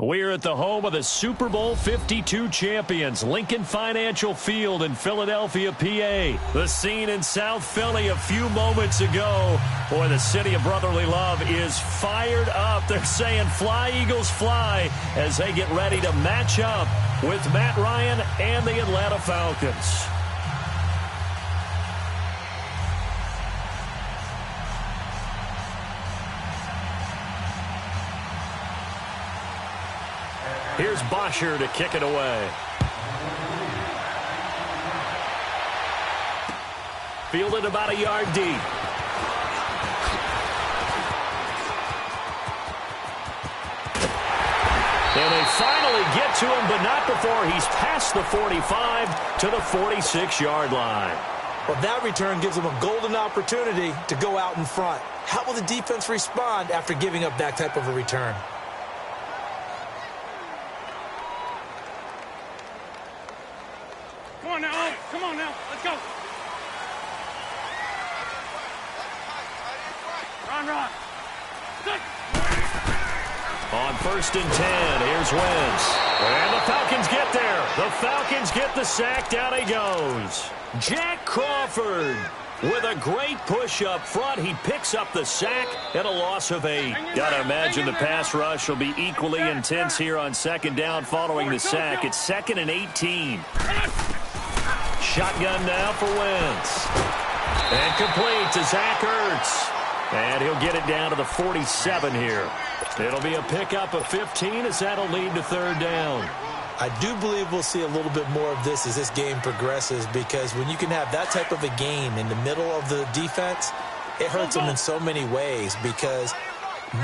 We're at the home of the Super Bowl 52 champions, Lincoln Financial Field in Philadelphia, PA. The scene in South Philly a few moments ago. Boy, the city of brotherly love is fired up. They're saying, "Fly, Eagles, fly," as they get ready to match up with Matt Ryan and the Atlanta Falcons. Here's Bosher to kick it away. Fielded about a yard deep. And they finally get to him, but not before he's past the 45 to the 46-yard line. Well, that return gives them a golden opportunity to go out in front. How will the defense respond after giving up that type of a return? Come on now, come on now, let's go. Run. On 1st and 10, here's Wentz. And the Falcons get there. The Falcons get the sack. Down he goes. Jack Crawford with a great push up front. He picks up the sack and a loss of 8. Gotta imagine the pass rush will be equally intense here on 2nd down following the sack. It's 2nd and 18. Shotgun now for Wentz. And complete to Zach Ertz. And he'll get it down to the 47 here. It'll be a pickup of 15 as that'll lead to 3rd down. I do believe we'll see a little bit more of this as this game progresses, because when you can have that type of a game in the middle of the defense, it hurts them in so many ways, because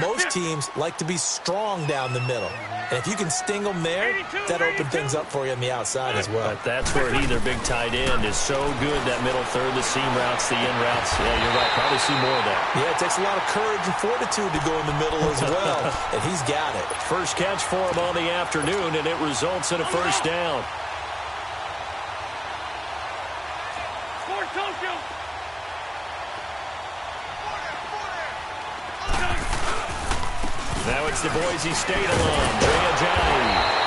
most teams like to be strong down the middle. And if you can sting them there, that opens things up for you on the outside as well. But that's where their big tight end is so good, that middle third, the seam routes, the in routes. Yeah, you're right. Probably see more of that. Yeah, it takes a lot of courage and fortitude to go in the middle as well, and he's got it. First catch for him on the afternoon, and it results in a 1st down. Now it's the Boise State alum, Jay Ajayi.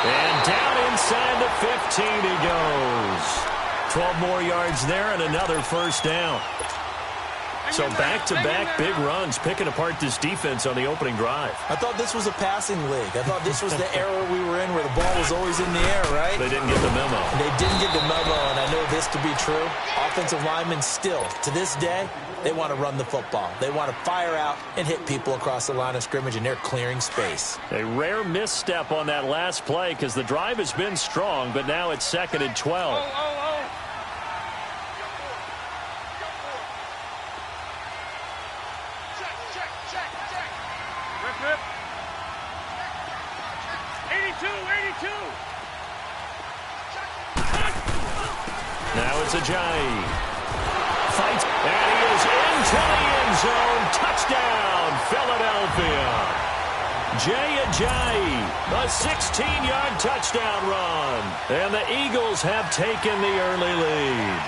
And down inside the 15 he goes. 12 more yards there and another 1st down. So back-to-back big runs, picking apart this defense on the opening drive. I thought this was a passing league. I thought this was the era we were in where the ball was always in the air, right? They didn't get the memo. They didn't get the memo, and I know this to be true. Offensive linemen still, to this day, they want to run the football. They want to fire out and hit people across the line of scrimmage, and they're clearing space. A rare misstep on that last play, because the drive has been strong, but now it's 2nd and 12. Now it's Ajayi. Fights, and he is into the end zone. Touchdown, Philadelphia. Jay Ajayi, a 16-yard touchdown run. And the Eagles have taken the early lead.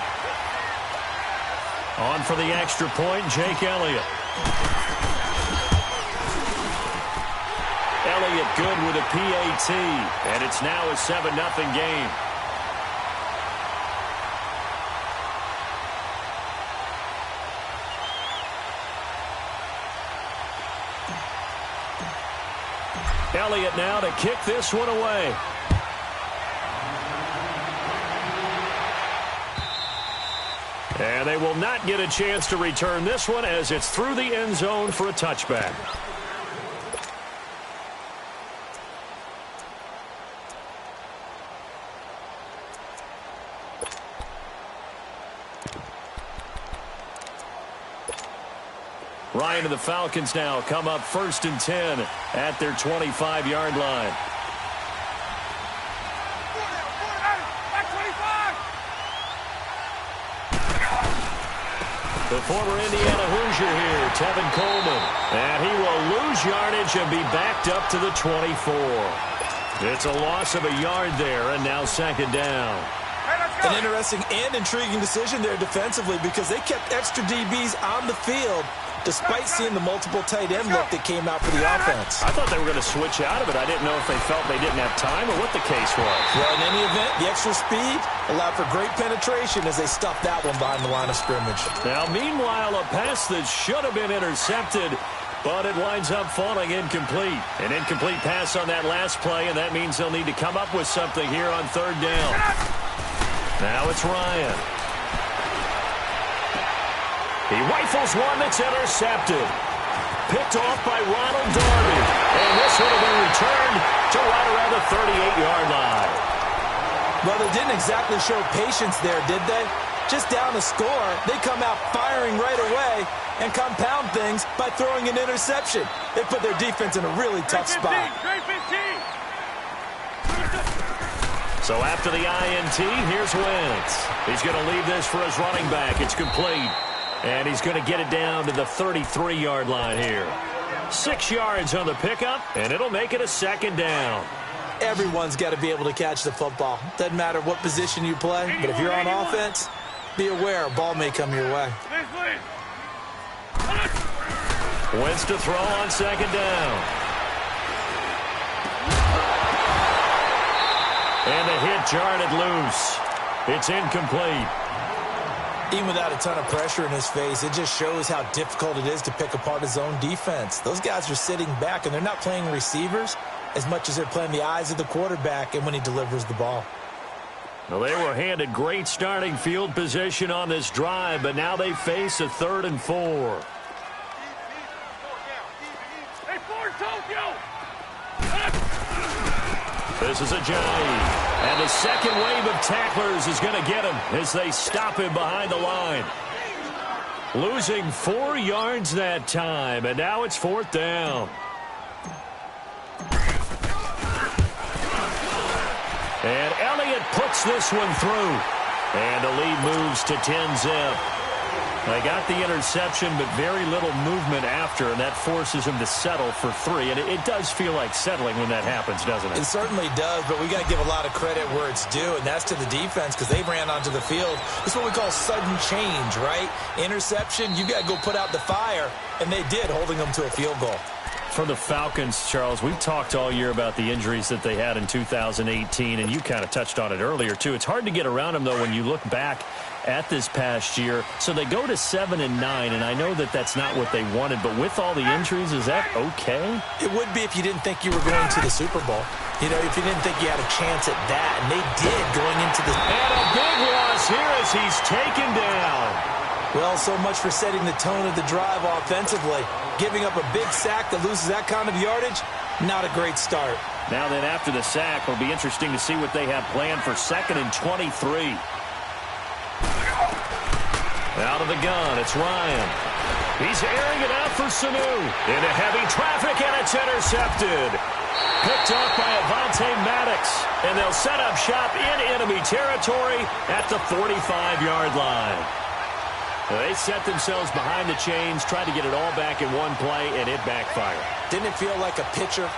On for the extra point, Jake Elliott. Elliott good with a PAT, and it's now a 7-0 game. Elliott now to kick this one away. And they will not get a chance to return this one, as it's through the end zone for a touchback. Ryan and the Falcons now come up 1st and 10 at their 25-yard line. The former Indiana Hoosier here, Tevin Coleman. And he will lose yardage and be backed up to the 24. It's a loss of a yard there, and now 2nd down. An interesting and intriguing decision there defensively, because they kept extra DBs on the field despite seeing the multiple tight end look that came out for the offense. I thought they were going to switch out of it. I didn't know if they felt they didn't have time or what the case was. Well, in any event, the extra speed allowed for great penetration as they stuffed that one behind the line of scrimmage. Now, meanwhile, a pass that should have been intercepted, but it winds up falling incomplete. An incomplete pass on that last play, and that means they'll need to come up with something here on third down. Now it's Ryan. He rifles one that's intercepted. Picked off by Ronald Darby. And this would have been returned to right around the 38-yard line. Well, they didn't exactly show patience there, did they? Just down a score, they come out firing right away and compound things by throwing an interception. They put their defense in a really tough spot. So after the INT, here's Wentz. He's going to leave this for his running back. It's complete. And he's going to get it down to the 33-yard line here. 6 yards on the pickup, and it'll make it a second down. Everyone's got to be able to catch the football. Doesn't matter what position you play, but if you're on offense, be aware a ball may come your way. Wentz to throw on second down. And the hit jarred it loose. It's incomplete. Even without a ton of pressure in his face, it just shows how difficult it is to pick apart his own defense. Those guys are sitting back, and they're not playing receivers as much as they're playing the eyes of the quarterback and when he delivers the ball. Well, they were handed great starting field position on this drive, but now they face a 3rd and 4. Hey, Ford, Tokyo! This is Ajayi. And the second wave of tacklers is going to get him as they stop him behind the line. Losing 4 yards that time, and now it's 4th down. And Elliott puts this one through. And the lead moves to 10-zip. They got the interception, but very little movement after, and that forces him to settle for 3. And it does feel like settling when that happens, doesn't it? It certainly does, but we got to give a lot of credit where it's due, and that's to the defense because they ran onto the field. It's what we call sudden change, right? Interception, you got to go put out the fire, and they did, holding them to a field goal. For the Falcons, Charles, we've talked all year about the injuries that they had in 2018, and you kind of touched on it earlier, too. It's hard to get around them, though, when you look back at this past year. So they go to 7-9, and I know that that's not what they wanted, but with all the injuries, is that okay? It would be if you didn't think you were going to the Super Bowl. You know, if you didn't think you had a chance at that, and they did going into the... And a big loss here as he's taken down. Well, so much for setting the tone of the drive offensively. Giving up a big sack that loses that kind of yardage, not a great start. Now then, after the sack, it'll be interesting to see what they have planned for 2nd and 23. Out of the gun, it's Ryan. He's airing it out for Sanu. Into heavy traffic, and it's intercepted. Picked off by Avonte Maddox. And they'll set up shop in enemy territory at the 45-yard line. They set themselves behind the chains, tried to get it all back in one play, and it backfired. Didn't it feel like a pitcher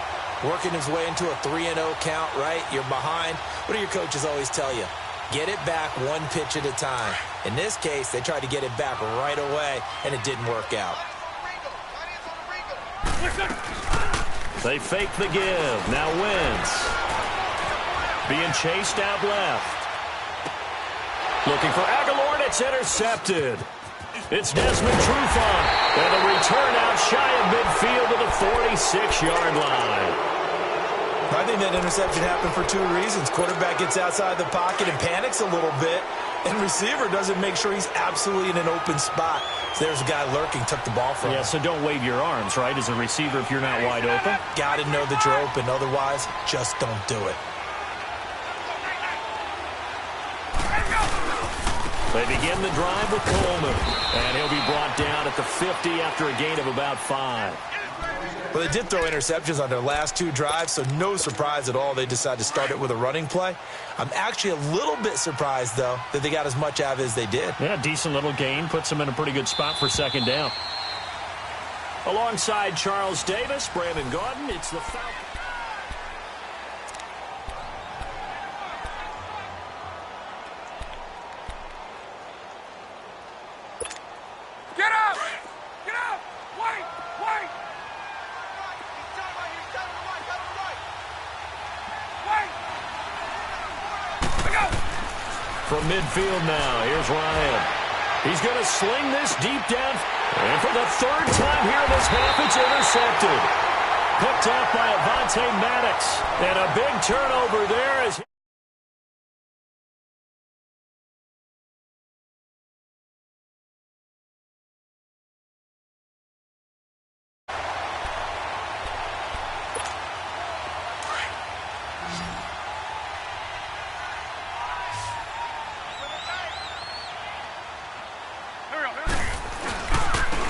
working his way into a 3-0 count, right? You're behind. What do your coaches always tell you? Get it back one pitch at a time. In this case, they tried to get it back right away, and it didn't work out. They fake the give. Now Wentz. Being chased out left. Looking for Aguilar, and it's intercepted. It's Desmond Trufant. And a return out shy of midfield to the 46-yard line. I think that interception happened for 2 reasons. Quarterback gets outside the pocket and panics a little bit, and receiver doesn't make sure he's absolutely in an open spot. So there's a guy lurking, took the ball from him. Yeah, so don't wave your arms, right, as a receiver if you're not wide open. Got to know that you're open. Otherwise, just don't do it. They begin the drive with Coleman, and he'll be brought down at the 50 after a gain of about 5. Well, they did throw interceptions on their last 2 drives, so no surprise at all they decided to start it with a running play. I'm actually a little bit surprised, though, that they got as much out of it as they did. Yeah, decent little gain. Puts them in a pretty good spot for 2nd down. Alongside Charles Davis, Brandon Gaudin, it's the Falcons. Get up! Get up! from midfield now. Here's Ryan. He's going to sling this deep down. And for the third time here in this half, it's intercepted. Picked up by Avonte Maddox. And a big turnover there as...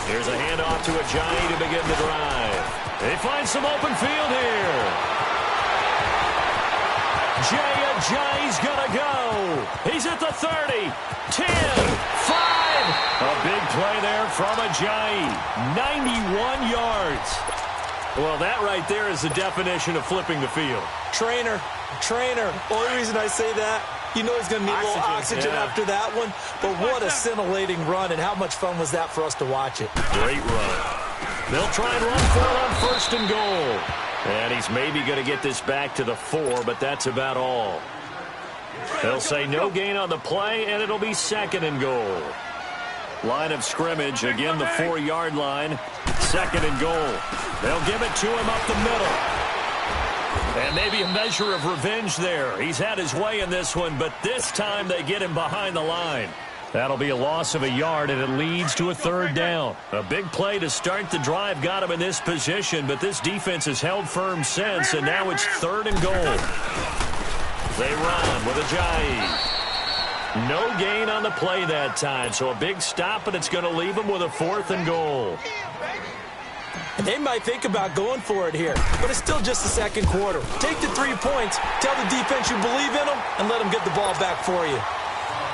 Here's a handoff to Ajayi to begin the drive. They find some open field here. Jay Ajayi's going to go. He's at the 30, 10, 5. A big play there from Ajayi. 91 yards. Well, that right there is the definition of flipping the field. Trainer. Only reason I say that, you know he's going to need a little oxygen after that one. But what a scintillating run, and how much fun was that for us to watch it. Great run. They'll try and run for it on first and goal. And he's maybe going to get this back to the 4, but that's about all. They'll say no gain on the play, and it'll be second and goal. Line of scrimmage, again the 4-yard line. Second and goal. They'll give it to him up the middle. And maybe a measure of revenge there. He's had his way in this one, but this time they get him behind the line. That'll be a loss of a yard, and it leads to a third down. A big play to start the drive got him in this position, but this defense has held firm since, and now it's third and goal. They run with Ajayi. No gain on the play that time, so a big stop, and it's going to leave him with a fourth and goal. And they might think about going for it here, but it's still just the second quarter. Take the 3 points, tell the defense you believe in them, and let them get the ball back for you.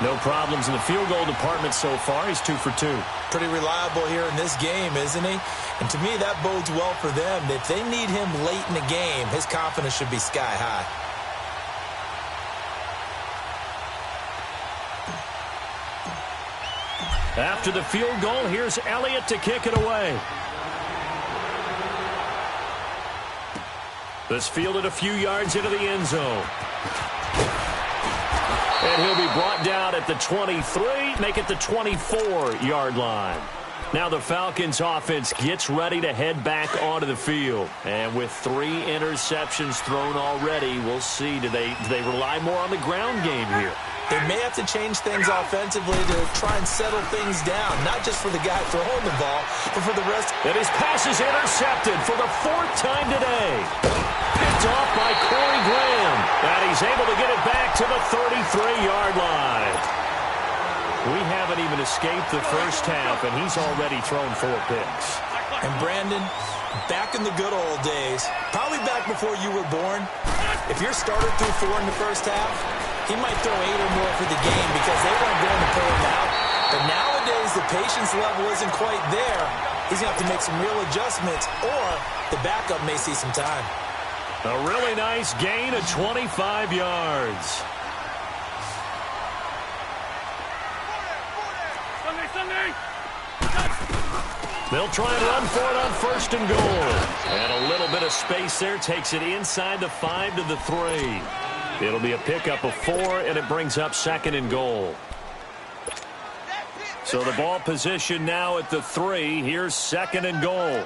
No problems in the field goal department so far. He's 2 for 2. Pretty reliable here in this game, isn't he? And to me, that bodes well for them. If they need him late in the game, his confidence should be sky high. After the field goal, here's Elliott to kick it away. This fielded a few yards into the end zone. And he'll be brought down at the 23, make it the 24-yard line. Now the Falcons offense gets ready to head back onto the field. And with 3 interceptions thrown already, we'll see, do they rely more on the ground game here? They may have to change things offensively to try and settle things down, not just for the guy throwing the ball, but for the rest. And his pass is intercepted for the 4th time today. Picked off by Corey Graham. And he's able to get it back to the 33-yard line. We haven't even escaped the first half, and he's already thrown 4 picks. And Brandon, back in the good old days, probably back before you were born, if your starter threw 4 in the first half, he might throw 8 or more for the game because they weren't going to pull him out. But nowadays, the patience level isn't quite there. He's going to have to make some real adjustments, or the backup may see some time. A really nice gain of 25 yards. They'll try and run for it on first and goal. And a little bit of space there takes it inside the 5 to the 3. It'll be a pickup of 4, and it brings up second and goal. So the ball position now at the 3. Here's second and goal.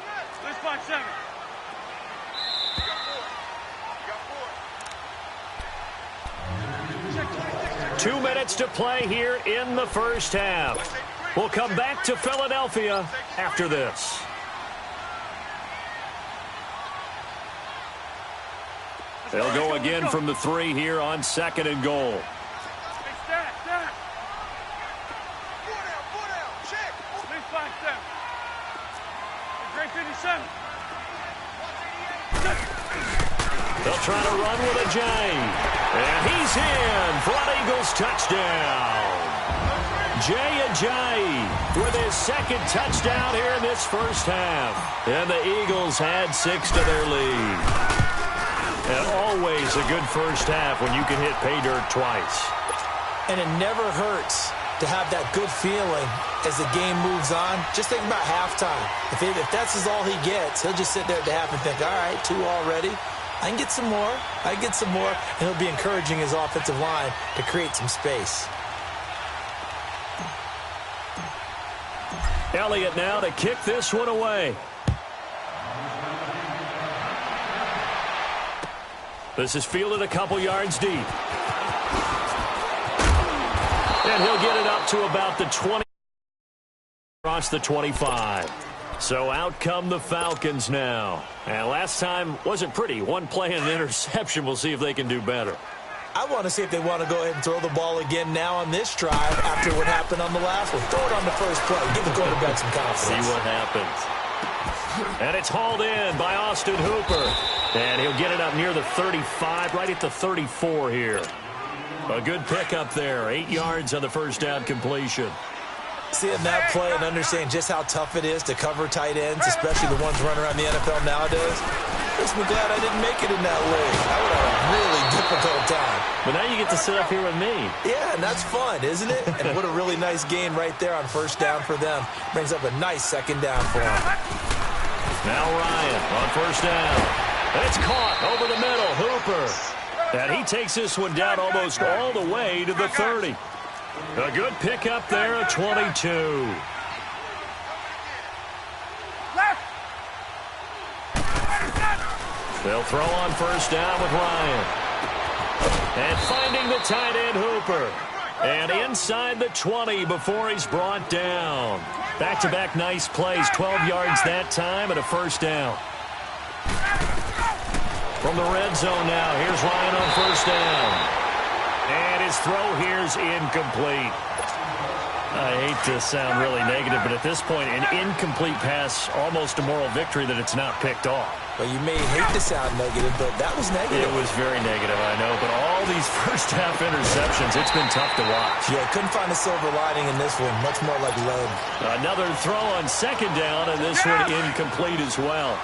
2 minutes to play here in the first half. We'll come back to Philadelphia after this. They'll go again from the 3 here on second and goal. They'll try to run with Ajayi. And he's in for an Eagles touchdown. Jay Ajayi with his second touchdown here in this first half. And the Eagles add 6 to their lead. And always a good first half when you can hit pay dirt twice. And it never hurts to have that good feeling as the game moves on. Just think about halftime. If that's all he gets, he'll just sit there at the half and think, all right, 2 already. I can get some more. And he'll be encouraging his offensive line to create some space. Elliott now to kick this one away. This is fielded a couple yards deep. And he'll get it up to about the 20. Across the 25. So out come the Falcons now. And last time wasn't pretty. One play and an interception. We'll see if they can do better. I want to see if they want to go ahead and throw the ball again now on this drive after what happened on the last one. Throw it on the first play. Give the quarterback some confidence. See what happens. And it's hauled in by Austin Hooper. And he'll get it up near the 35, right at the 34 here. A good pickup there. 8 yards on the first down completion. Seeing that play and understanding just how tough it is to cover tight ends, especially the ones running around the NFL nowadays, makes me glad I didn't make it in that league. I would have a really difficult time. But now you get to sit up here with me. Yeah, and that's fun, isn't it? And what a really nice gain right there on first down for them. Brings up a nice second down for them. Now Ryan on first down. And it's caught over the middle. Hooper. And he takes this one down almost all the way to the 30. A good pickup there at 22. They'll throw on first down with Ryan. And finding the tight end Hooper. And inside the 20 before he's brought down. Back-to-back nice plays. 12 yards that time and a first down. From the red zone now, here's Ryan on first down. And his throw here's incomplete. I hate to sound really negative, but at this point, an incomplete pass, almost a moral victory that it's not picked off. Well, you may hate to sound negative, but that was negative. It was very negative, I know, but all these first-half interceptions, it's been tough to watch. Yeah, couldn't find a silver lining in this one. Much more like lead. Another throw on second down, and this one incomplete as well.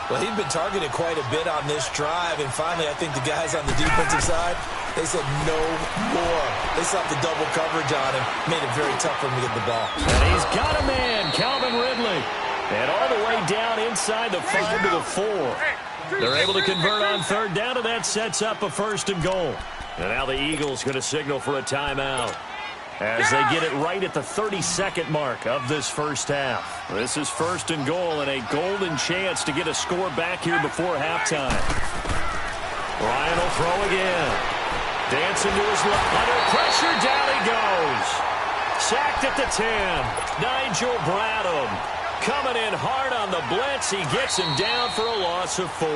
Well, he'd been targeted quite a bit on this drive, and finally I think the guys on the defensive side, they said no more. They slapped the double coverage on him, made it very tough for him to get the ball. And he's got a man, Calvin Ridley. And all the way down inside the 5 to the 4. They're able to convert on third down, and that sets up a first and goal. And now the Eagles going to signal for a timeout as they get it right at the 32nd mark of this first half. This is first and goal and a golden chance to get a score back here before halftime. Ryan will throw again. Dancing to his left. Under pressure, down he goes. Sacked at the 10. Nigel Bradham coming in hard on the blitz. He gets him down for a loss of 4.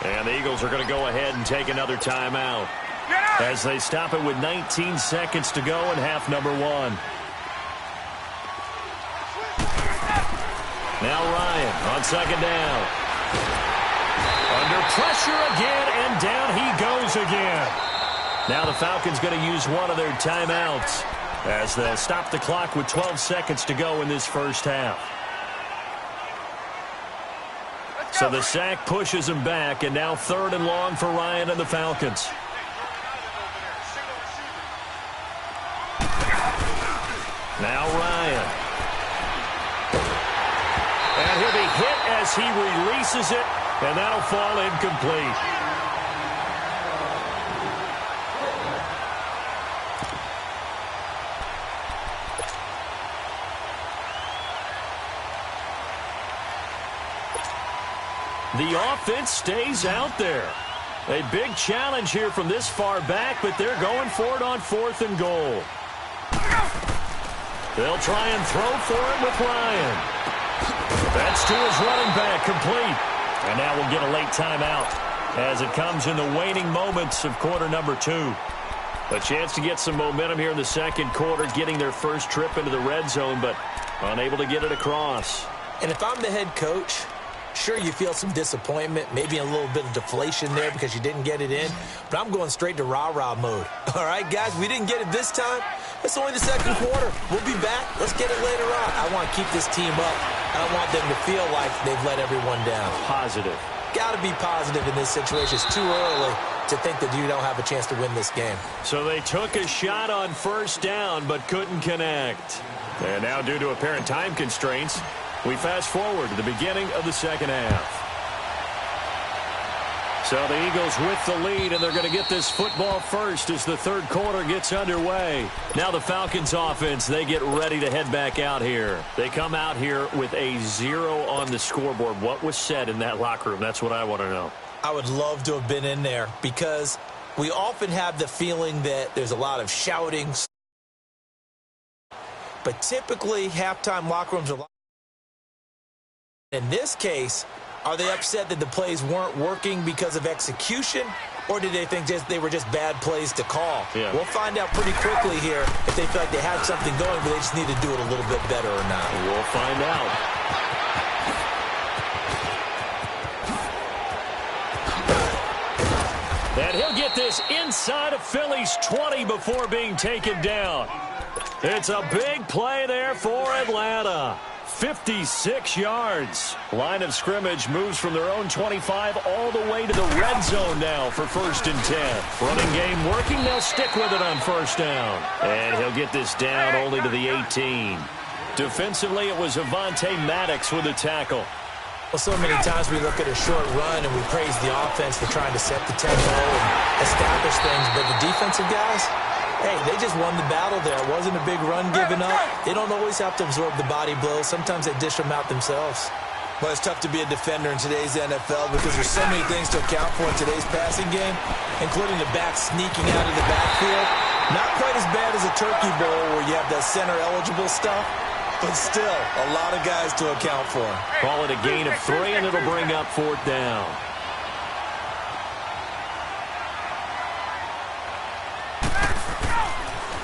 And the Eagles are going to go ahead and take another timeout as they stop it with 19 seconds to go in half number 1. Now Ryan on second down. Under pressure again, and down he goes again. Now the Falcons going to use one of their timeouts as they'll stop the clock with 12 seconds to go in this first half. So the sack pushes him back, and now third and long for Ryan and the Falcons. Now Ryan. And he'll be hit as he releases it, and that'll fall incomplete. The offense stays out there. A big challenge here from this far back, but they're going for it on fourth and goal. They'll try and throw for it with Ryan. That's to his running back, complete. And now we'll get a late timeout as it comes in the waning moments of quarter number 2. A chance to get some momentum here in the second quarter, getting their first trip into the red zone, but unable to get it across. And if I'm the head coach, sure, you feel some disappointment, maybe a little bit of deflation there because you didn't get it in, but I'm going straight to rah-rah mode. All right, guys, we didn't get it this time. It's only the second quarter. We'll be back. Let's get it later on. I want to keep this team up. I don't want them to feel like they've let everyone down. Positive. Got to be positive in this situation. It's too early to think that you don't have a chance to win this game. So they took a shot on first down but couldn't connect. And now, due to apparent time constraints, we fast forward to the beginning of the second half. So the Eagles with the lead, and they're going to get this football first as the third quarter gets underway. Now the Falcons offense, they get ready to head back out here. They come out here with a 0 on the scoreboard. What was said in that locker room? That's what I want to know. I would love to have been in there because we often have the feeling that there's a lot of shouting. But typically, halftime locker rooms are... In this case, are they upset that the plays weren't working because of execution, or did they think they were just bad plays to call? Yeah. We'll find out pretty quickly here if they feel like they had something going, but they just need to do it a little bit better or not. We'll find out. And he'll get this inside of Philly's 20 before being taken down. It's a big play there for Atlanta. 56 yards. Line of scrimmage moves from their own 25 all the way to the red zone now for 1st and 10. Running game working. They'll stick with it on 1st down. And he'll get this down only to the 18. Defensively, it was Avonte Maddox with a tackle. Well, so many times we look at a short run and we praise the offense for trying to set the tempo and establish things, but the defensive guys, hey, they just won the battle there. It wasn't a big run given up. They don't always have to absorb the body blows. Sometimes they dish them out themselves. Well, it's tough to be a defender in today's NFL because there's so many things to account for in today's passing game, including the back sneaking out of the backfield. Not quite as bad as a turkey bowl where you have that center-eligible stuff, but still a lot of guys to account for. Call it a gain of 3, and it'll bring up 4th down.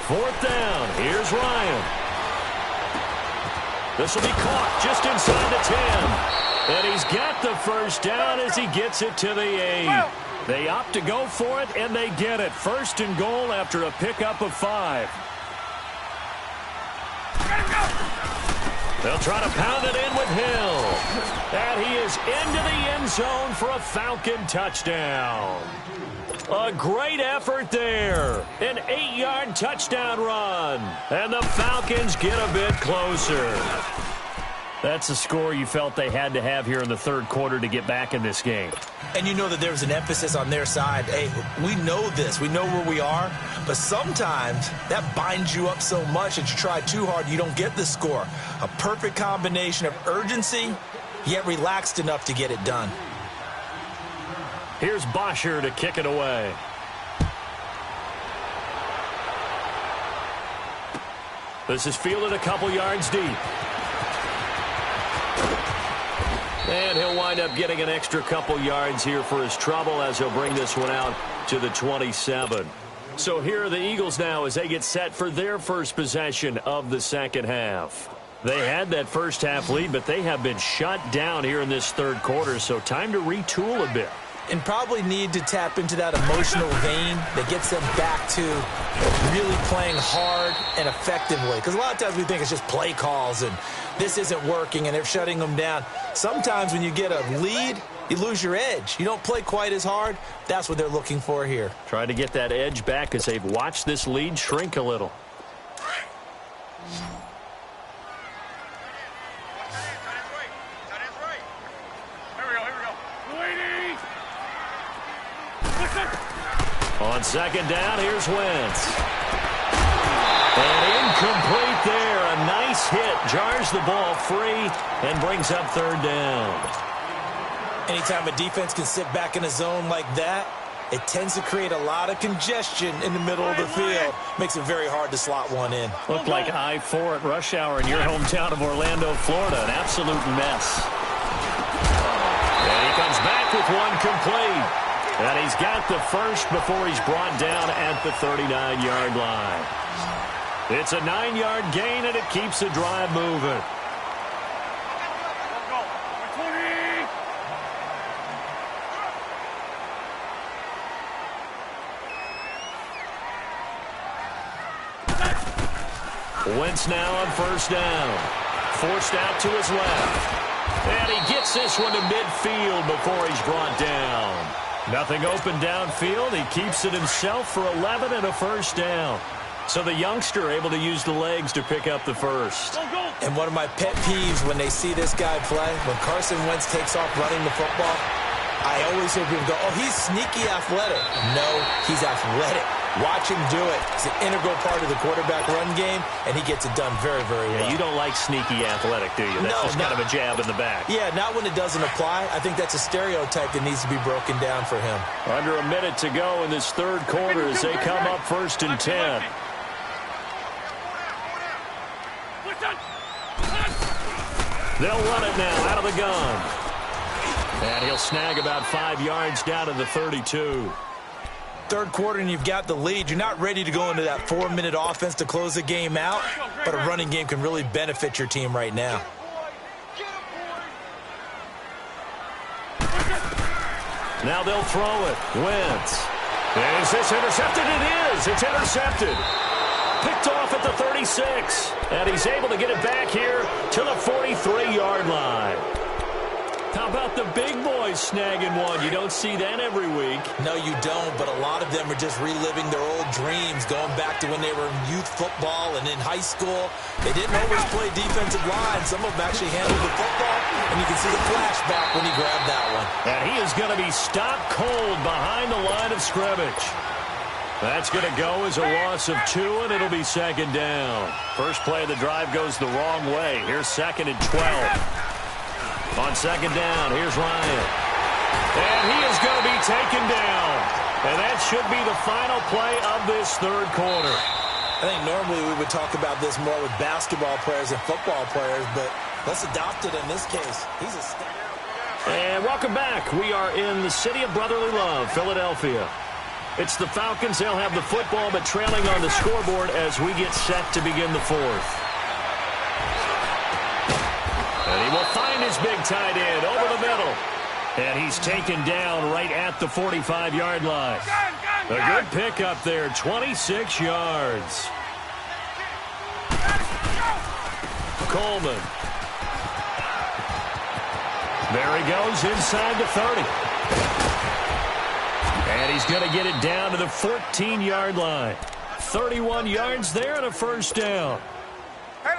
Fourth down. Here's Ryan. This will be caught just inside the 10. And he's got the 1st down as he gets it to the 8. They opt to go for it, and they get it. 1st and goal after a pickup of 5. They'll try to pound it in with Hill. And he is into the end zone for a Falcon touchdown. A great effort there. An 8-yard touchdown run. And the Falcons get a bit closer. That's a score you felt they had to have here in the third quarter to get back in this game. And you know that there's an emphasis on their side. Hey, we know this. We know where we are. But sometimes that binds you up so much that you try too hard, you don't get the score. A perfect combination of urgency, yet relaxed enough to get it done. Here's Bosher to kick it away. This is fielded a couple yards deep. And he'll wind up getting an extra couple yards here for his trouble as he'll bring this one out to the 27. So here are the Eagles now as they get set for their first possession of the second half. They had that first half lead, but they have been shut down here in this third quarter, so time to retool a bit. And probably need to tap into that emotional vein that gets them back to really playing hard and effectively. Because a lot of times we think it's just play calls and this isn't working and they're shutting them down. Sometimes when you get a lead, you lose your edge. You don't play quite as hard. That's what they're looking for here. Try to get that edge back as they've watched this lead shrink a little. On second down, here's Wentz. And incomplete there. A nice hit. Jars the ball free and brings up third down. Anytime a defense can sit back in a zone like that, it tends to create a lot of congestion in the middle of the field. Makes it very hard to slot one in. Looked like I-4 at rush hour in your hometown of Orlando, Florida. An absolute mess. And he comes back with one complete. And he's got the first before he's brought down at the 39-yard line. It's a 9-yard gain, and it keeps the drive moving. Wentz now on first down. Forced out to his left. And he gets this one to midfield before he's brought down. Nothing open downfield. He keeps it himself for 11 and a first down. So the youngster able to use the legs to pick up the first. And one of my pet peeves when they see this guy play, when Carson Wentz takes off running the football, I always hear people go, oh, he's sneaky athletic. No, he's athletic. Watch him do it. It's an integral part of the quarterback run game, and he gets it done very, very well. Yeah, you don't like sneaky athletic, do you? That's just kind of a jab in the back. Yeah, not when it doesn't apply. I think that's a stereotype that needs to be broken down for him. Under a minute to go in this third quarter as they come up 1st and 10. They'll run it now out of the gun. And he'll snag about 5 yards down to the 32. Third quarter and you've got the lead. You're not ready to go into that 4-minute offense to close the game out, but a running game can really benefit your team right now. Now they'll throw it. Wentz. Is this intercepted? It is. It's intercepted. Picked off at the 36. And he's able to get it back here to the 43-yard line. How about the big boys snagging one? You don't see that every week. No, you don't, but a lot of them are just reliving their old dreams, going back to when they were in youth football and in high school. They didn't always play defensive line. Some of them actually handled the football, and you can see the flashback when he grabbed that one. And he is going to be stopped cold behind the line of scrimmage. That's going to go as a loss of 2, and it'll be 2nd down. First play of the drive goes the wrong way. Here's 2nd and 12. On 2nd down, here's Ryan. And he is going to be taken down. And that should be the final play of this third quarter. I think normally we would talk about this more with basketball players and football players, but let's adopt it in this case. He's a star. And welcome back. We are in the city of brotherly love, Philadelphia. It's the Falcons. They'll have the football, but trailing on the scoreboard as we get set to begin the fourth. And he will find his big tight end over the middle. And he's taken down right at the 45-yard line. A good pickup there, 26 yards. Coleman. There he goes inside the 30. And he's going to get it down to the 14-yard line. 31 yards there and a first down.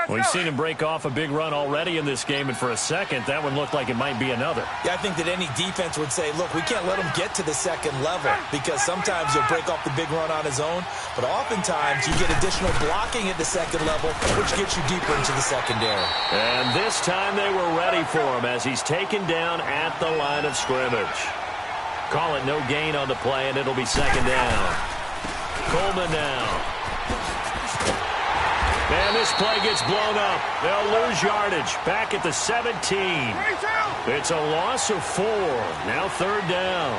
We've seen him break off a big run already in this game, and for a second, that one looked like it might be another. Yeah, I think that any defense would say, look, we can't let him get to the second level because sometimes he'll break off the big run on his own, but oftentimes you get additional blocking at the second level, which gets you deeper into the secondary. And this time they were ready for him as he's taken down at the line of scrimmage. Call it no gain on the play, and it'll be 2nd down. Coleman now. And this play gets blown up. They'll lose yardage back at the 17. It's a loss of 4. Now 3rd down.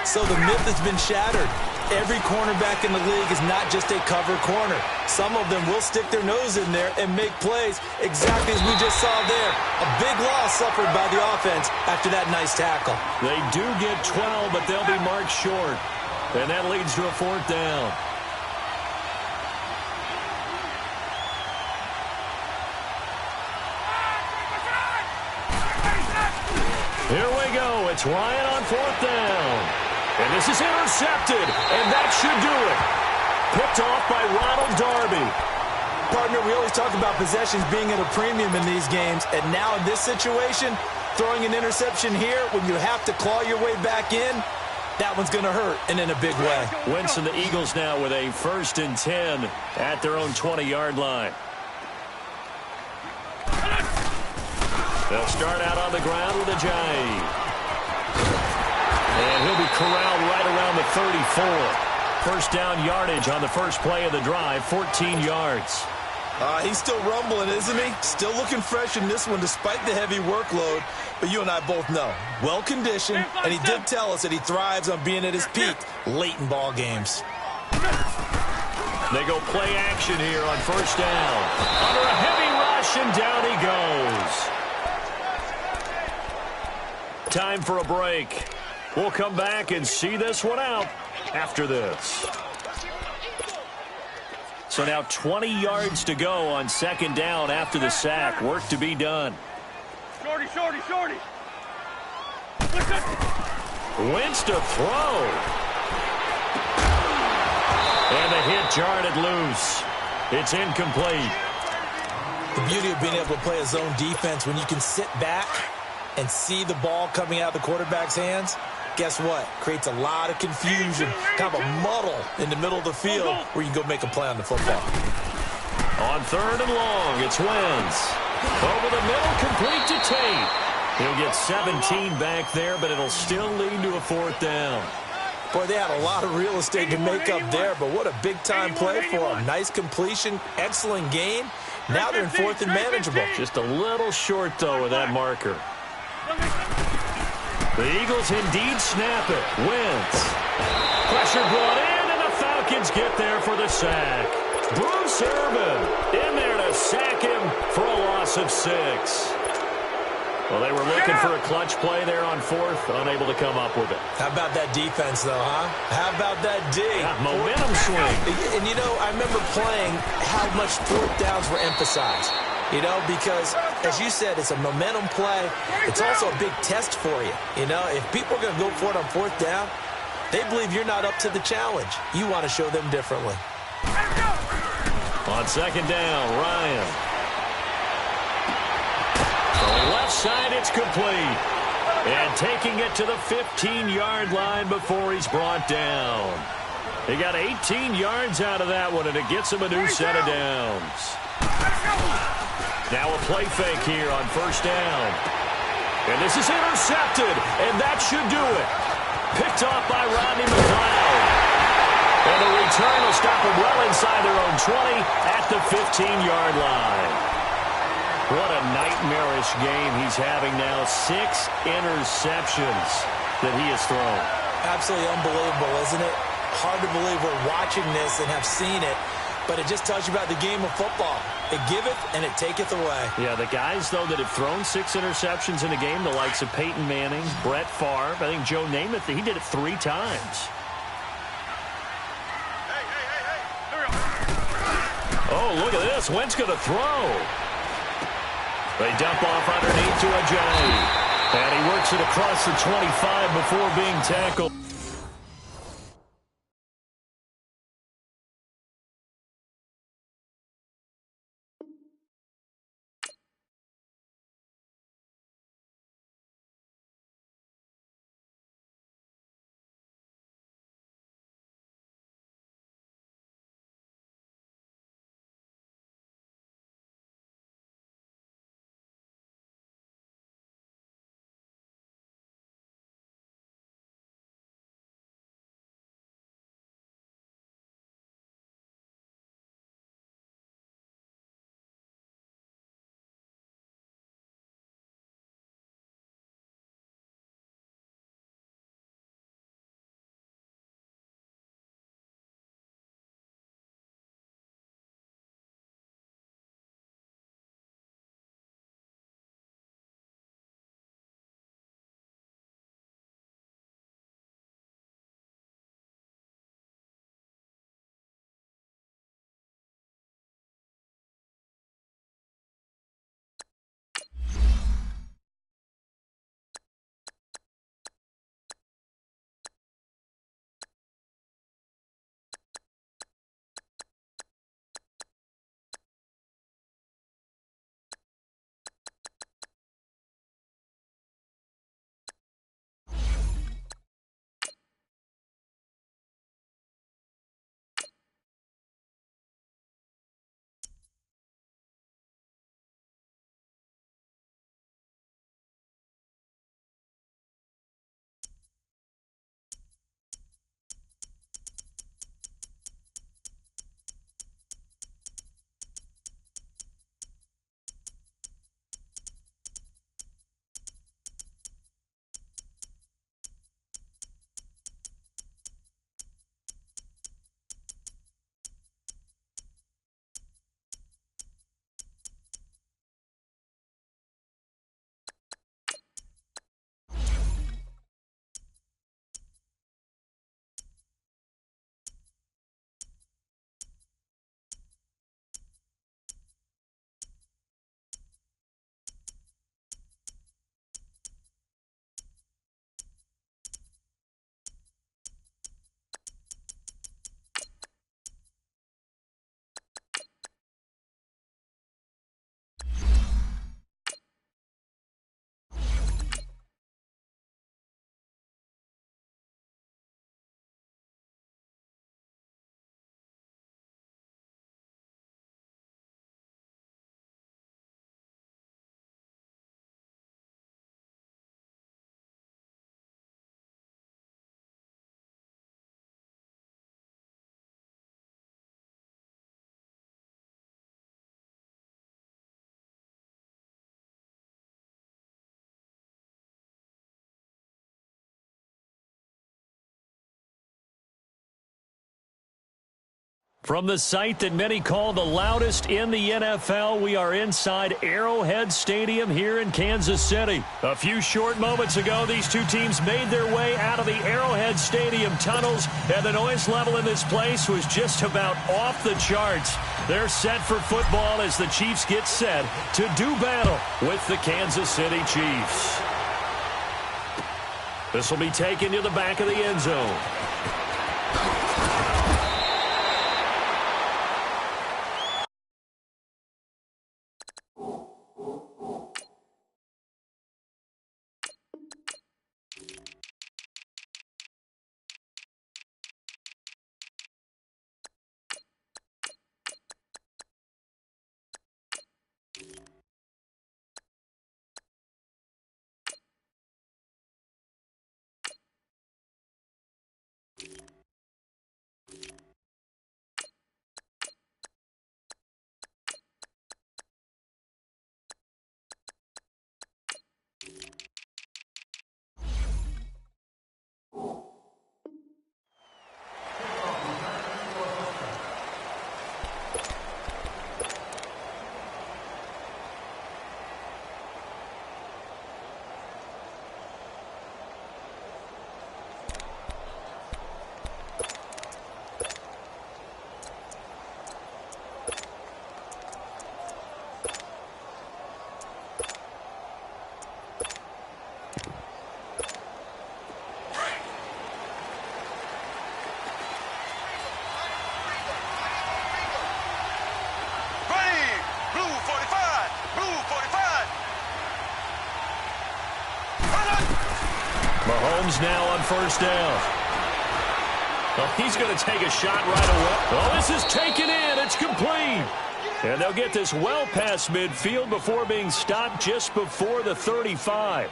So the myth has been shattered. Every cornerback in the league is not just a cover corner. Some of them will stick their nose in there and make plays exactly as we just saw there. A big loss suffered by the offense after that nice tackle. They do get 12, but they'll be marked short. And that leads to a 4th down. Here we go. It's Ryan on 4th down. And this is intercepted. And that should do it. Picked off by Ronald Darby. Partner, we always talk about possessions being at a premium in these games. And now in this situation, throwing an interception here when you have to claw your way back in, that one's going to hurt, and in a big way. Wentz and the Eagles now with a 1st and 10 at their own 20-yard line. They'll start out on the ground with Ajayi. And he'll be corralled right around the 34. First down yardage on the first play of the drive, 14 yards. He's still rumbling, isn't he? Still looking fresh in this one despite the heavy workload. But you and I both know, well-conditioned, and he did tell us that he thrives on being at his peak late in ball games. They go play action here on first down. Under a heavy rush, and down he goes. Time for a break. We'll come back and see this one out after this. So now 20 yards to go on 2nd down after the sack. Work to be done. Shorty, shorty, shorty. Wentz to throw. And the hit jarred it loose. It's incomplete. The beauty of being able to play a zone defense when you can sit back and see the ball coming out of the quarterback's hands, guess what? Creates a lot of confusion, kind of a muddle in the middle of the field where you can go make a play on the football. On 3rd and long, it's Wentz. Over the middle, complete to Tate. He'll get 17 back there, but it'll still lead to a 4th down. Boy, they had a lot of real estate to make up there, but what a big-time play for them. Nice completion, excellent gain. Now they're in 4th and manageable. Just a little short, though, with that marker. The Eagles indeed snap it. Wentz. Pressure brought in, and the Falcons get there for the sack. Bruce Irvin in there to sack him for a loss of 6. Well, they were looking for a clutch play there on 4th, unable to come up with it. How about that defense, though, huh? How about that D? Yeah, momentum swing. And, you know, I remember playing how much 4th downs were emphasized. You know, because, as you said, it's a momentum play. It's also a big test for you. You know, if people are going to go for it on 4th down, they believe you're not up to the challenge. You want to show them differently. On 2nd down, Ryan. The left side, it's complete. And taking it to the 15-yard line before he's brought down. He got 18 yards out of that one, and it gets him a new set of downs. Now a play fake here on 1st down. And this is intercepted, and that should do it. Picked off by Rodney McLeod. And the return will stop them well inside their own 20 at the 15-yard line. What a nightmarish game he's having now. 6 interceptions that he has thrown. Absolutely unbelievable, isn't it? Hard to believe we're watching this and have seen it, but it just tells you about the game of football. It giveth and it taketh away. Yeah, the guys, though, that have thrown 6 interceptions in a game, the likes of Peyton Manning, Brett Favre, I think Joe Namath, he did it 3 times. Oh, look at this. Wentz going to throw. They dump off underneath to Ajayi. And he works it across the 25 before being tackled. From the site that many call the loudest in the NFL, we are inside Arrowhead Stadium here in Kansas City. A few short moments ago, these two teams made their way out of the Arrowhead Stadium tunnels, and the noise level in this place was just about off the charts. They're set for football as the Chiefs get set to do battle with the Kansas City Chiefs. This will be taken to the back of the end zone. Mahomes now on first down. Oh, he's going to take a shot right away. Oh, this is taken in. It's complete. And they'll get this well past midfield before being stopped just before the 35.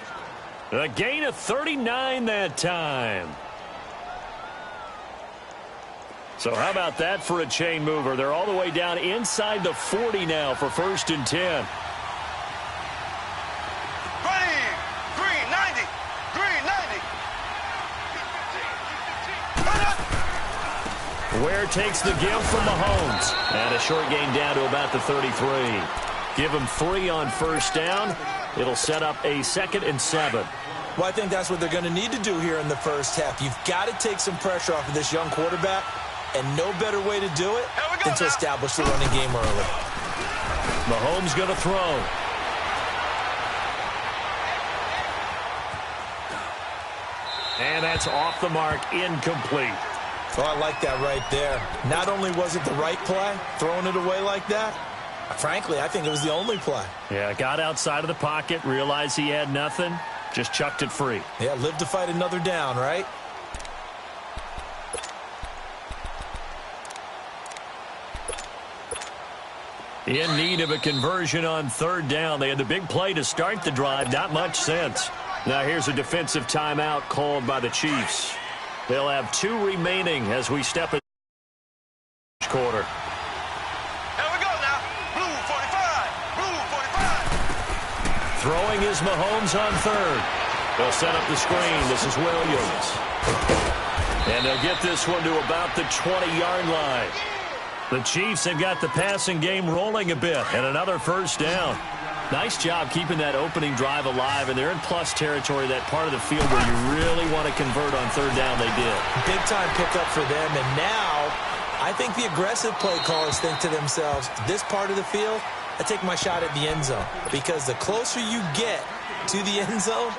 A gain of 39 that time. So how about that for a chain mover? They're all the way down inside the 40 now for 1st and 10. Ware takes the give from Mahomes. And a short gain down to about the 33. Give him 3 on first down. It'll set up a 2nd and 7. Well, I think that's what they're going to need to do here in the first half. You've got to take some pressure off of this young quarterback, and no better way to do it than to establish the running game early. Mahomes going to throw. And that's off the mark, incomplete. Oh, I like that right there. Not only was it the right play, throwing it away like that, frankly, I think it was the only play. Yeah, got outside of the pocket, realized he had nothing, just chucked it free. Yeah, live to fight another down, right? In need of a conversion on 3rd down. They had the big play to start the drive, not much sense. Now here's a defensive timeout called by the Chiefs. They'll have 2 remaining as we step in each quarter. Here we go now. Blue 45. Blue 45. Throwing is Mahomes on 3rd. They'll set up the screen. This is Williams. And they'll get this one to about the 20-yard line. The Chiefs have got the passing game rolling a bit. And another 1st down. Nice job keeping that opening drive alive, and they're in plus territory, that part of the field where you really want to convert on 3rd down. They did. Big-time pickup for them, and now I think the aggressive play callers think to themselves, this part of the field, I take my shot at the end zone, because the closer you get to the end zone,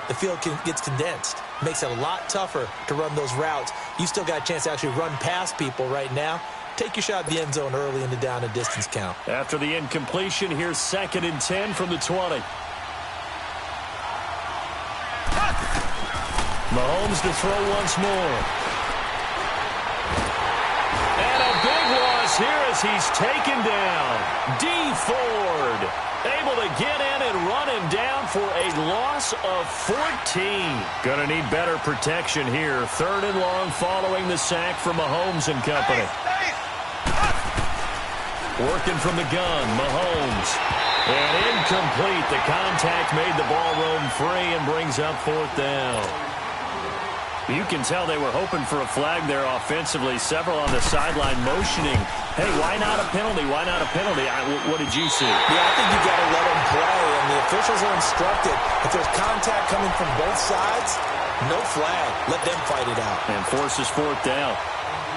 the field gets condensed. Makes it a lot tougher to run those routes. You still got a chance to actually run past people right now. Take your shot at the end zone early in the down and distance count. After the incompletion, here's 2nd and 10 from the 20. Mahomes to throw once more. And a big loss here as he's taken down. Dee Ford able to get in and run him down for a loss of 14. Gonna need better protection here. 3rd and long following the sack from Mahomes and company. Working from the gun, Mahomes. And incomplete. The contact made the ball roam free and brings up 4th down. You can tell they were hoping for a flag there offensively. Several on the sideline motioning, hey, why not a penalty? Why not a penalty? What did you see? Yeah, I think you got to let them play, and the officials are instructed. If there's contact coming from both sides, no flag. Let them fight it out. And forces fourth down.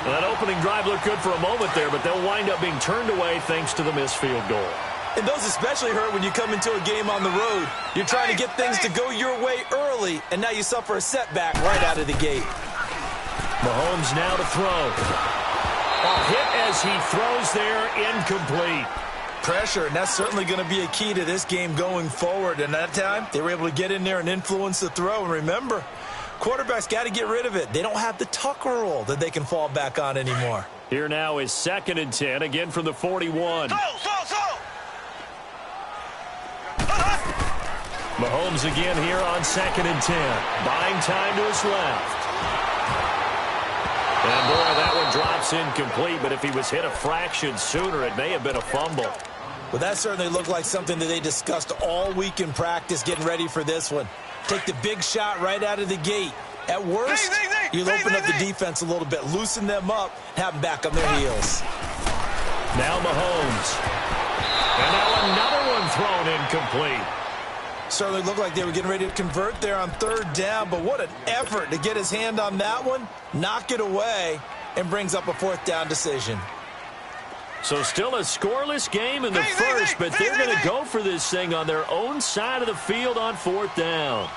Well, that opening drive looked good for a moment there, but they'll wind up being turned away thanks to the missed field goal. And those especially hurt when you come into a game on the road. You're trying to get things to go your way early, and now you suffer a setback right out of the gate. Mahomes now to throw. A hit as he throws there, incomplete. Pressure, and that's certainly going to be a key to this game going forward. And that time, they were able to get in there and influence the throw. And remember, quarterbacks got to get rid of it. They don't have the Tucker rule that they can fall back on anymore. Here now is 2nd and 10, again from the 41. Mahomes again here on 2nd and 10. Buying time to his left. And boy, that one drops incomplete, but if he was hit a fraction sooner, it may have been a fumble. Well, that certainly looked like something that they discussed all week in practice getting ready for this one. Take the big shot right out of the gate. At worst, you'll open up the defense a little bit, loosen them up, have them back on their heels. Now Mahomes. And now another one thrown incomplete. Certainly looked like they were getting ready to convert there on 3rd down, but what an effort to get his hand on that one, knock it away, and brings up a 4th down decision. So still a scoreless game in the first, but they're going to go for this thing on their own side of the field on 4th down.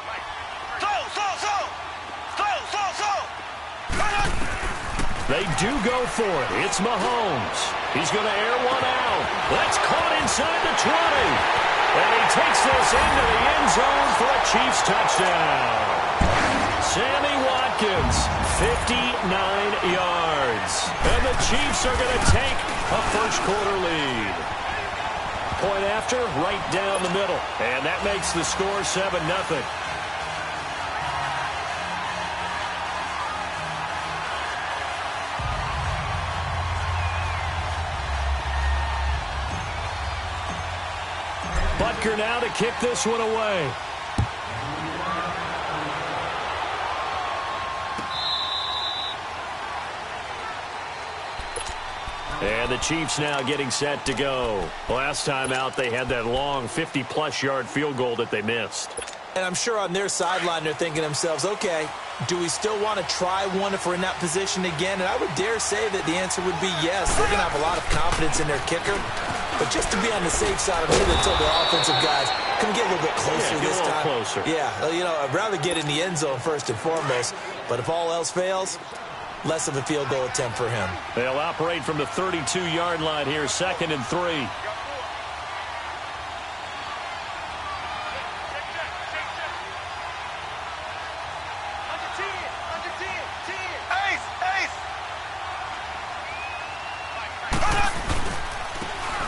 They do go for it. It's Mahomes. He's going to air one out. That's caught inside the 20. And he takes this into the end zone for a Chiefs touchdown. Sammy Watkins, 59 yards. And the Chiefs are going to take a first-quarter lead. Point after, right down the middle. And that makes the score 7-0. Butker now to kick this one away. And the Chiefs now getting set to go. Last time out, they had that long 50-plus yard field goal that they missed. And I'm sure on their sideline, they're thinking to themselves, okay, do we still want to try one if we're in that position again? And I would dare say that the answer would be yes. They're going to have a lot of confidence in their kicker. But just to be on the safe side, I'm sure they told their offensive guys, can we get a little bit closer this time? Get a little closer. Yeah, you know, I'd rather get in the end zone first and foremost. But if all else fails, less of a field goal attempt for him. They'll operate from the 32-yard line here, 2nd and 3.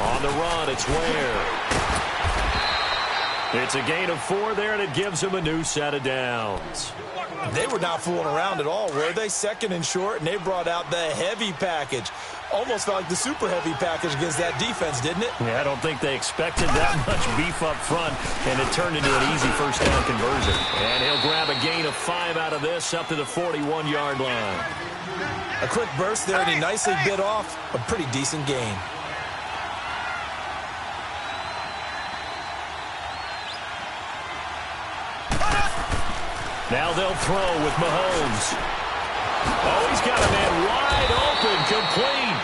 On the run, it's Ware. It's a gain of 4 there, and it gives him a new set of downs. They were not fooling around at all, were they? 2nd and short, and they brought out the heavy package. Almost felt like the super heavy package against that defense, didn't it? Yeah, I don't think they expected that much beef up front, and it turned into an easy first down conversion. And he'll grab a gain of 5 out of this up to the 41-yard line. A quick burst there, and he nicely bit off a pretty decent gain. Now they'll throw with Mahomes. Oh, he's got a man wide open, complete.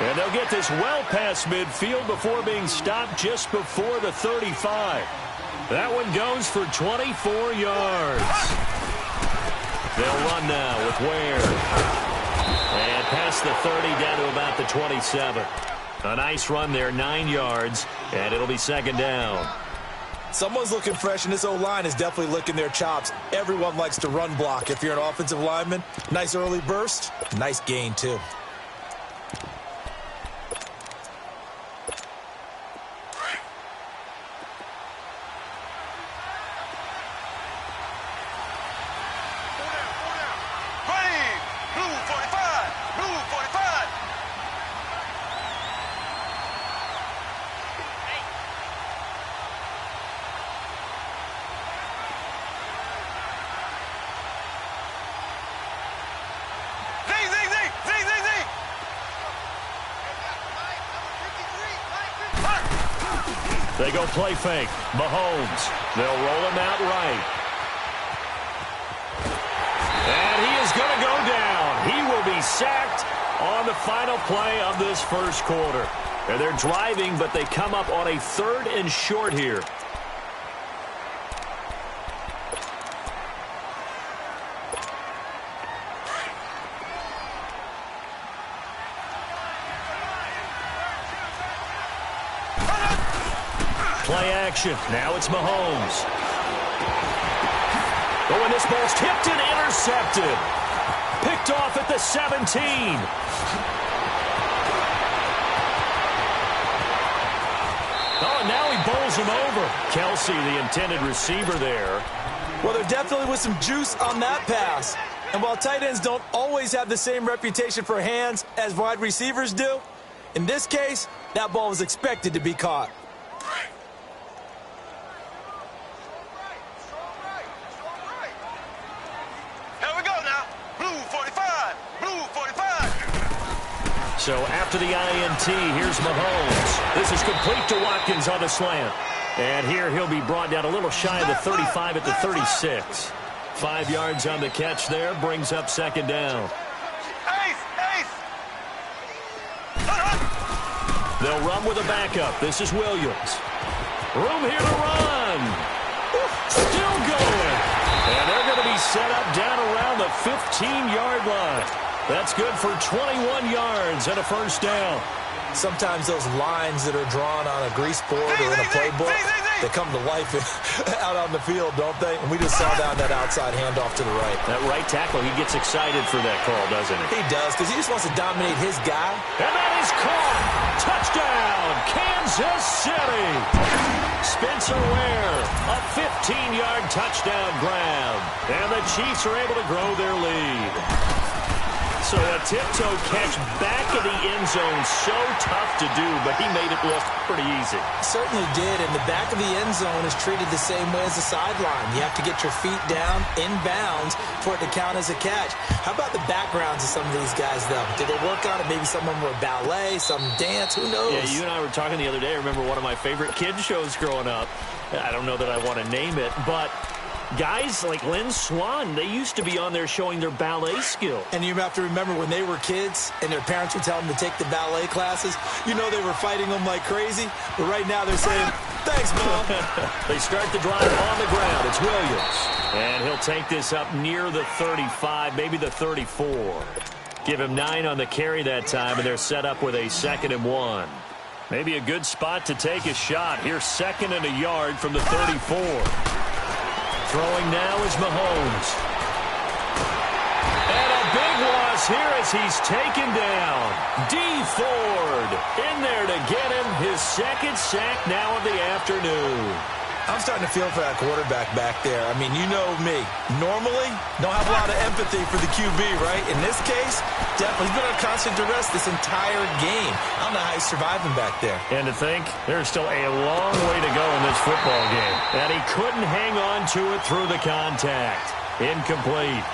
And they'll get this well past midfield before being stopped just before the 35. That one goes for 24 yards. They'll run now with Ware. And past the 30 down to about the 27. A nice run there, 9 yards, and it'll be 2nd down. Someone's looking fresh, and this O-line is definitely licking their chops. Everyone likes to run block. If you're an offensive lineman, nice early burst, nice gain, too. They go play fake. Mahomes. They'll roll him out right. And he is going to go down. He will be sacked on the final play of this first quarter. And they're driving, but they come up on a 3rd and short here. Play action. Now it's Mahomes. Oh, and this ball's tipped and intercepted. Picked off at the 17. Oh, and now he bowls him over. Kelsey, the intended receiver there. Well, there definitely was some juice on that pass. And while tight ends don't always have the same reputation for hands as wide receivers do, in this case, that ball was expected to be caught. So after the INT, here's Mahomes. This is complete to Watkins on the slant. And here he'll be brought down a little shy of the 35 at the 36. 5 yards on the catch there, brings up 2nd down. They'll run with a backup. This is Williams. Room here to run. Still going. And they're going to be set up down around the 15-yard line. That's good for 21 yards and a 1st down. Sometimes those lines that are drawn on a grease board or in a playbook, they come to life out on the field, don't they? And we just saw down that outside handoff to the right. That right tackle, he gets excited for that call, doesn't he? He does, because he just wants to dominate his guy. And that is caught. Touchdown, Kansas City. Spencer Ware, a 15-yard touchdown grab. And the Chiefs are able to grow their lead. So a tiptoe catch back of the end zone, so tough to do, but he made it look pretty easy. Certainly did, and the back of the end zone is treated the same way as the sideline. You have to get your feet down, inbounds, for it to count as a catch. How about the backgrounds of some of these guys, though? Did they work on it? Maybe some of them were ballet, some dance, who knows? Yeah, you and I were talking the other day. I remember one of my favorite kids shows growing up. I don't know that I want to name it, but guys like Lynn Swann, they used to be on there showing their ballet skill. And you have to remember when they were kids and their parents would tell them to take the ballet classes, you know they were fighting them like crazy. But right now they're saying, thanks, Mom. They start the drive on the ground. It's Williams. And he'll take this up near the 35, maybe the 34. Give him 9 on the carry that time, and they're set up with a 2nd and 1. Maybe a good spot to take a shot. Here's 2nd and a yard from the 34. Throwing now is Mahomes. And a big loss here as he's taken down. Dee Ford in there to get him his 2nd sack now of the afternoon. I'm starting to feel for that quarterback back there. I mean, you know me. Normally, don't have a lot of empathy for the QB, right? In this case, definitely he's been under constant duress this entire game. I don't know how he's surviving back there. And to think, there's still a long way to go in this football game. And he couldn't hang on to it through the contact. Incomplete.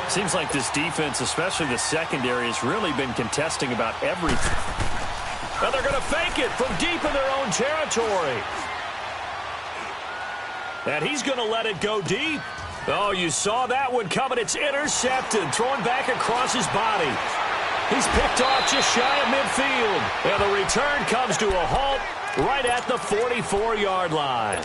Seems like this defense, especially the secondary, has really been contesting about everything. And they're going to fake it from deep in their own territory. And he's going to let it go deep. Oh, you saw that one coming. It's intercepted. Thrown back across his body. He's picked off just shy of midfield. And the return comes to a halt right at the 44-yard line.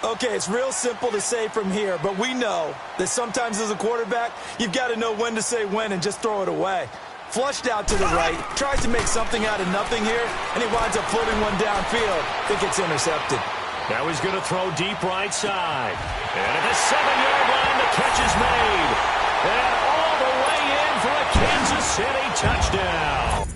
Okay, it's real simple to say from here, but we know that sometimes as a quarterback, you've got to know when to say when and just throw it away. Flushed out to the right, tries to make something out of nothing here, and he winds up floating one downfield. I think it's intercepted. Now he's going to throw deep right side. And at the 7-yard line, the catch is made. And all the way in for a Kansas City touchdown.